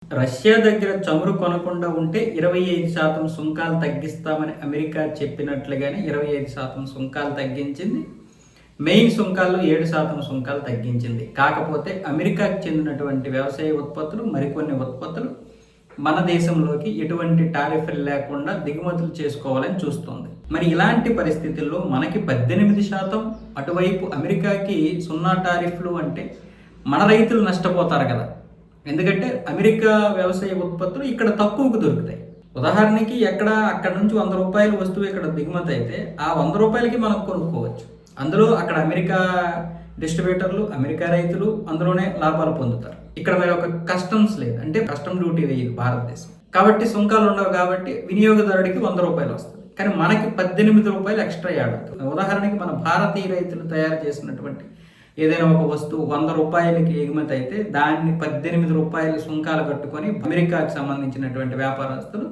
Russia దగ్గర చమురు కొనకుండా ఉంటే 25% సుంకాలు తగ్గిస్తామని అమెరికా చెప్పినట్లుగానే 25% సుంకాలు తగ్గించింది. మెయిన్ సుంకాల్లో 7% సుంకాలు తగ్గించింది. కాకపోతే అమెరికాకు చెందినటువంటి వ్యవసాయ ఉత్పత్తులు, మరికొన్ని ఉత్పత్తులు మన దేశంలోకి ఎటువంటి టారిఫ్లు లేకుండా దిగుమతులు చేసుకోవాలని చూస్తోంది. మరి ఇలాంటి పరిస్థితుల్లో మనకి 18%, అటువైపు అమెరికాకి 0 టారిఫ్లు అంటే మన రైతులు నష్టపోతారు కదా. ఎందుకంటే అమెరికా వ్యవసాయ ఉత్పత్తులు ఇక్కడ తక్కువకు దొరుకుతాయి. ఉదాహరణకి అక్కడ నుంచి 100 రూపాయల వస్తువు ఇక్కడ దిగుమతి అయితే ఆ 100 రూపాయలకి మనం కొనుక్కోవచ్చు. అందులో అక్కడ అమెరికా డిస్ట్రిబ్యూటర్లు, అమెరికా రైతులు అందులోనే లాభాలు పొందుతారు. ఇక్కడ మరి ఒక కస్టమ్స్ లేదు, అంటే కస్టమ్ డ్యూటీ వేయదు భారతదేశం. కాబట్టి సుంకాలు ఉండవు, కాబట్టి వినియోగదారుడికి 100 రూపాయలు వస్తుంది. కానీ మనకి 18 రూపాయలు ఎక్స్ట్రా యాడ్ అవుతుంది. ఉదాహరణకి మన భారతీయ రైతులు తయారు చేసినటువంటి ఏదైనా ఒక వస్తువు 100 రూపాయలకి ఎగుమతి అయితే దాన్ని 18 రూపాయలు సుంకాలు కట్టుకొని అమెరికాకి సంబంధించినటువంటి వ్యాపారస్తులు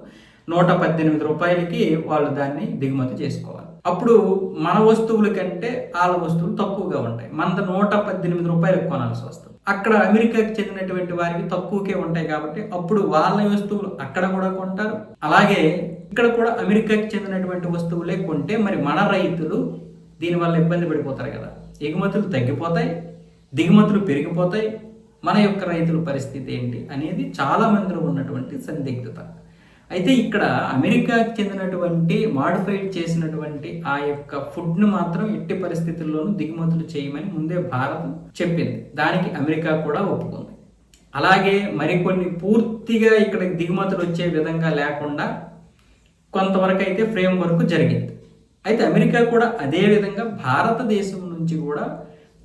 118 రూపాయలకి వాళ్ళు దాన్ని దిగుమతి చేసుకోవాలి. అప్పుడు మన వస్తువుల కంటే వాళ్ళ వస్తువులు తక్కువగా ఉంటాయి. మనది 118 రూపాయలకు కొనాల్సి వస్తుంది. అక్కడ అమెరికాకి చెందినటువంటి వారికి తక్కువకే ఉంటాయి కాబట్టి అప్పుడు వాళ్ళ వస్తువులు అక్కడ కూడా కొంటారు. అలాగే ఇక్కడ కూడా అమెరికాకి చెందినటువంటి వస్తువులే కొంటే మరి మన రైతులు దీనివల్ల ఇబ్బంది పడిపోతారు కదా. ఎగుమతులు తగ్గిపోతాయి, దిగుమతులు పెరిగిపోతాయి. మన యొక్క రైతుల పరిస్థితి ఏంటి అనేది చాలా మందిలో ఉన్నటువంటి సందిగ్ధత. అయితే ఇక్కడ అమెరికాకి చెందినటువంటి మాడిఫైడ్ చేసినటువంటి ఆ యొక్క ఫుడ్ను మాత్రం ఎట్టి పరిస్థితుల్లోనూ దిగుమతులు చేయమని ముందే భారత్ చెప్పింది. దానికి అమెరికా కూడా ఒప్పుకుంది. అలాగే మరికొన్ని పూర్తిగా ఇక్కడ దిగుమతులు వచ్చే విధంగా లేకుండా కొంతవరకు అయితే ఫ్రేమ్ వర్క్ జరిగింది. అయితే అమెరికా కూడా అదే విధంగా భారతదేశం నుంచి కూడా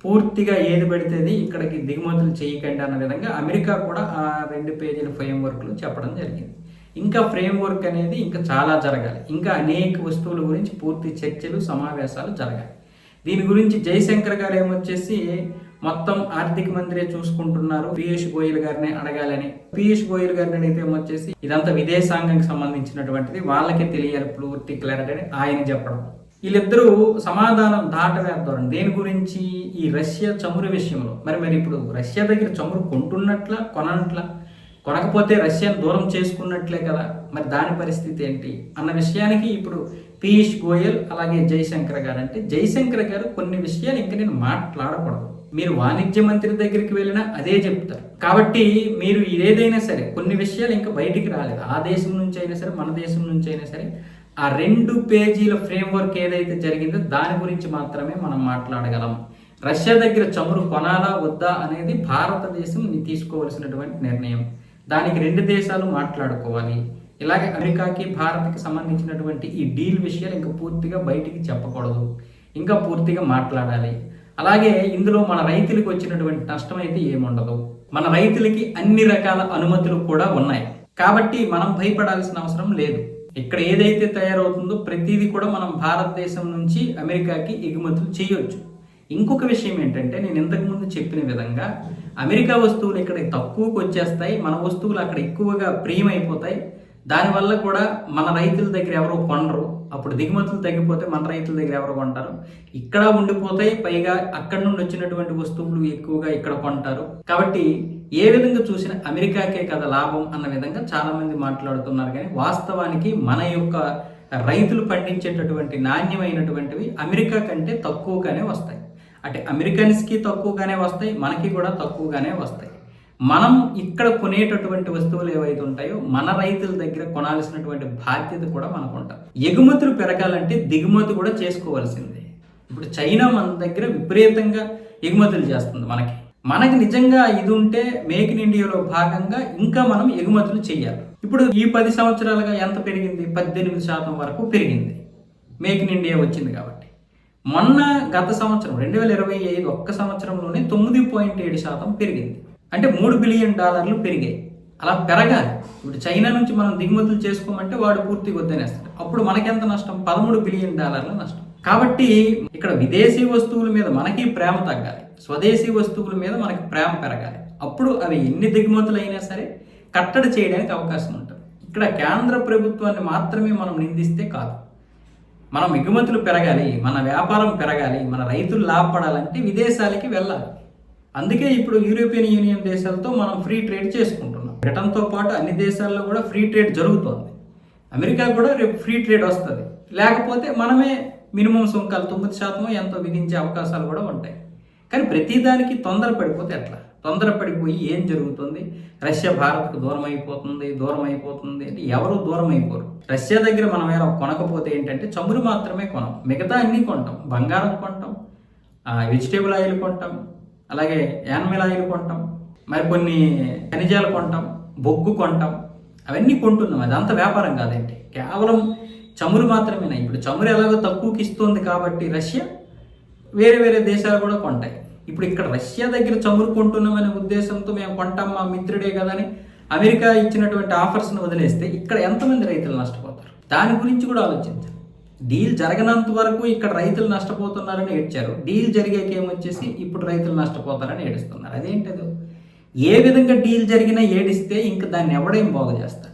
పూర్తిగా ఏది పడితేది ఇక్కడికి దిగుమతులు చేయకండి అన్న విధంగా అమెరికా కూడా ఆ 2 పేజీల ఫ్రేమ్ వర్క్లు చెప్పడం జరిగింది. ఇంకా ఫ్రేమ్ వర్క్ అనేది ఇంకా చాలా జరగాలి. ఇంకా అనేక వస్తువుల గురించి పూర్తి చర్చలు, సమావేశాలు జరగాలి. దీని గురించి జయశంకర్ గారు ఏమొచ్చేసి మొత్తం ఆర్థిక మంత్రి చూసుకుంటున్నారు, పీయూష్ గోయల్ గారిని అడగాలని. పీయూష్ గోయల్ గారిని అడిగితే ఏమొచ్చేసి ఇదంతా విదేశాంగానికి సంబంధించినటువంటిది, వాళ్ళకే తెలియాలి పూర్తి క్లారిటీ అని ఆయన చెప్పడం. వీళ్ళిద్దరూ సమాధానం దాటవేద్దారు. దేని గురించి? ఈ రష్యా చమురు విషయంలో. మరి ఇప్పుడు రష్యా దగ్గర చమురు కొంటున్నట్ల, కొనకపోతే రష్యాను దూరం చేసుకున్నట్లే కదా. మరి దాని పరిస్థితి ఏంటి అన్న విషయానికి ఇప్పుడు పీయూష్ గోయల్ అలాగే జయశంకర్ గారు, అంటే జయశంకర్ గారు కొన్ని విషయాలు ఇంకా నేను మాట్లాడకూడదు, మీరు వాణిజ్య మంత్రి దగ్గరికి వెళ్ళినా అదే చెప్తారు. కాబట్టి మీరు ఏదైనా సరే కొన్ని విషయాలు ఇంకా బయటికి రాలేదు. ఆ దేశం నుంచి అయినా సరే, మన దేశం నుంచి అయినా సరే, ఆ 2 పేజీల ఫ్రేమ్ వర్క్ ఏదైతే జరిగిందో దాని గురించి మాత్రమే మనం మాట్లాడగలం. రష్యా దగ్గర చమురు కొనాలా వద్దా అనేది భారతదేశం తీసుకోవాల్సినటువంటి నిర్ణయం. దానికి 2 దేశాలు మాట్లాడుకోవాలి. ఇలాగే అమెరికాకి, భారత్కి సంబంధించినటువంటి ఈ డీల్ విషయాలు ఇంకా పూర్తిగా బయటికి చెప్పకూడదు, ఇంకా పూర్తిగా మాట్లాడాలి. అలాగే ఇందులో మన రైతులకు వచ్చినటువంటి నష్టం అయితే ఏముండదు. మన రైతులకి అన్ని రకాల అనుమతులు కూడా ఉన్నాయి. కాబట్టి మనం భయపడాల్సిన అవసరం లేదు. ఇక్కడ ఏదైతే తయారవుతుందో ప్రతిదీ కూడా మనం భారతదేశం నుంచి అమెరికాకి ఎగుమతులు చేయొచ్చు. ఇంకొక విషయం ఏంటంటే, నేను ఇంతకుముందు చెప్పిన విధంగా అమెరికా వస్తువులు ఇక్కడ తక్కువకు వచ్చేస్తాయి, మన వస్తువులు అక్కడ ఎక్కువగా ప్రియమైపోతాయి. దానివల్ల కూడా మన రైతుల దగ్గర ఎవరో కొనరు. అప్పుడు దిగుమతులు తగ్గిపోతే మన రైతుల దగ్గర ఎవరు కొంటారు? ఇక్కడ ఉండిపోతాయి. పైగా అక్కడి నుండి వచ్చినటువంటి వస్తువులు ఎక్కువగా ఇక్కడ కొంటారు. కాబట్టి ఏ విధంగా చూసినా అమెరికాకే కదా లాభం అన్న విధంగా చాలా మంది మాట్లాడుతున్నారు. కానీ వాస్తవానికి మన యొక్క రైతులు పండించేటటువంటి నాణ్యమైనటువంటివి అమెరికా కంటే తక్కువగానే వస్తాయి. అంటే అమెరికన్స్కి తక్కువగానే వస్తాయి, మనకి కూడా తక్కువగానే వస్తాయి. మనం ఇక్కడ కొనేటటువంటి వస్తువులు ఏవైతే ఉంటాయో మన రైతుల దగ్గర కొనాల్సినటువంటి బాధ్యత కూడా మనకు ఉంటుంది. ఎగుమతులు పెరగాలంటే దిగుమతి కూడా చేసుకోవాల్సిందే. ఇప్పుడు చైనా మన దగ్గర విపరీతంగా ఎగుమతులు చేస్తుంది. మనకి నిజంగా ఇది ఉంటే మేక్ ఇన్ ఇండియాలో భాగంగా ఇంకా మనం ఎగుమతులు చేయాలి. ఇప్పుడు ఈ 10 సంవత్సరాలుగా ఎంత పెరిగింది? 18% వరకు పెరిగింది. మేక్ ఇన్ ఇండియా వచ్చింది కాబట్టి. మొన్న గత సంవత్సరం 2025 ఒక్క సంవత్సరంలోనే 9.7% పెరిగింది. అంటే $3 బిలియన్ పెరిగాయి. అలా పెరగాలి. ఇప్పుడు చైనా నుంచి మనం దిగుమతులు చేసుకోమంటే వాడు పూర్తిగా వద్దనేస్తాడు. అప్పుడు మనకెంత నష్టం? $13 బిలియన్ నష్టం. కాబట్టి ఇక్కడ విదేశీ వస్తువుల మీద మనకి ప్రేమ తగ్గాలి, స్వదేశీ వస్తువుల మీద మనకి ప్రేమ పెరగాలి. అప్పుడు అవి ఎన్ని దిగుమతులు అయినా సరే కట్టడి చేయడానికి అవకాశం ఉంటుంది. ఇక్కడ కేంద్ర ప్రభుత్వాన్ని మాత్రమే మనం నిందిస్తే కాదు. మనం ఎగుమతులు పెరగాలి, మన వ్యాపారం పెరగాలి, మన రైతులు లాభపడాలంటే విదేశాలకి వెళ్ళాలి. అందుకే ఇప్పుడు యూరోపియన్ యూనియన్ దేశాలతో మనం ఫ్రీ ట్రేడ్ చేసుకుంటున్నాం. బ్రిటన్తో పాటు అన్ని దేశాల్లో కూడా ఫ్రీ ట్రేడ్ జరుగుతోంది. అమెరికా కూడా రేపు ఫ్రీ ట్రేడ్ వస్తుంది. లేకపోతే మనమే మినిమం సుంకాలు 9% ఎంతో విధించే అవకాశాలు కూడా ఉంటాయి. కానీ ప్రతిదానికి తొందరపడిపోతే ఎట్లా? తొందరపడిపోయి ఏం జరుగుతుంది? రష్యా భారత్కు దూరం అయిపోతుంది అంటే ఎవరు దూరం అయిపోరు. రష్యా దగ్గర మనం ఏమైనా కొనకపోతే ఏంటంటే చమురు మాత్రమే కొనం, మిగతా అన్నీ కొంటాం. బంగారం కొంటాం, వెజిటేబుల్ ఆయిల్ కొంటాం, అలాగే యానిమల్ ఆయిల్ కొంటాం, మరి కొన్ని ఖనిజాలు కొంటాం, బొగ్గు కొంటాం, అవన్నీ కొంటున్నాం. అదంతా వ్యాపారం కాదేంటి, కేవలం చమురు మాత్రమేనా? ఇప్పుడు చమురు ఎలాగో తక్కువకి ఇస్తుంది కాబట్టి రష్యా వేరే వేరే దేశాలు కూడా కొంటాయి. ఇప్పుడు ఇక్కడ రష్యా దగ్గర చమురు కొంటున్నామనే ఉద్దేశంతో మేము కొంటాం, మా మిత్రుడే కదా అని అమెరికా ఇచ్చినటువంటి ఆఫర్స్ను వదిలేస్తే ఇక్కడ ఎంతమంది రైతులు నష్టపోతారు? దాని గురించి కూడా ఆలోచించాలి. డీల్ జరగనంత వరకు ఇక్కడ రైతులు నష్టపోతున్నారని ఏడ్చారు, డీల్ జరిగాక ఏమొచ్చేసి ఇప్పుడు రైతులు నష్టపోతారని ఏడుస్తున్నారు. అదేంటది? ఏ విధంగా డీల్ జరిగినా ఏడిస్తే ఇంక దాన్ని ఎవడేం బాగు చేస్తారు?